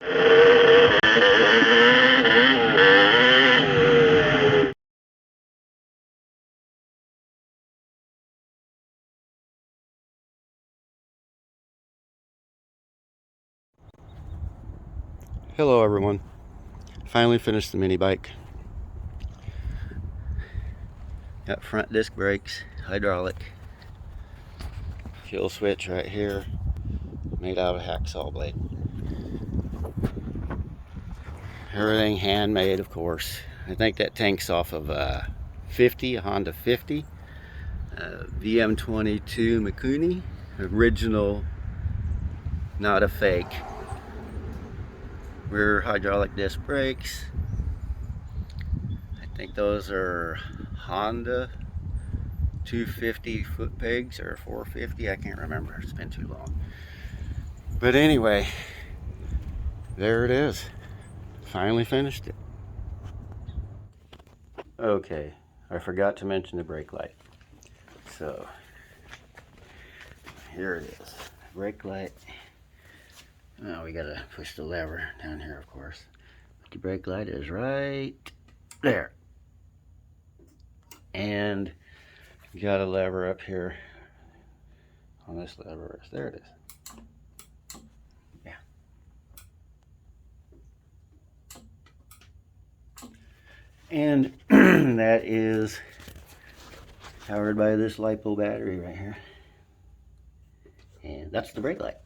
Hello everyone. Finally finished the mini bike. Got front disc brakes, hydraulic, kill switch right here, made out of a hacksaw blade. Everything handmade, of course. I think that tank's off of a Honda 50, VM22 Mikuni, original, not a fake. Rear hydraulic disc brakes. I think those are Honda 250 foot pegs or 450, I can't remember, it's been too long. But anyway, there it is. Finally finished it. Okay, I forgot to mention the brake light. So, here it is. Brake light. Now we gotta push the lever down here, of course. The brake light is right there. And you got a lever up here on this lever. There it is. Yeah. And that is powered by this LiPo battery right here. And that's the brake light.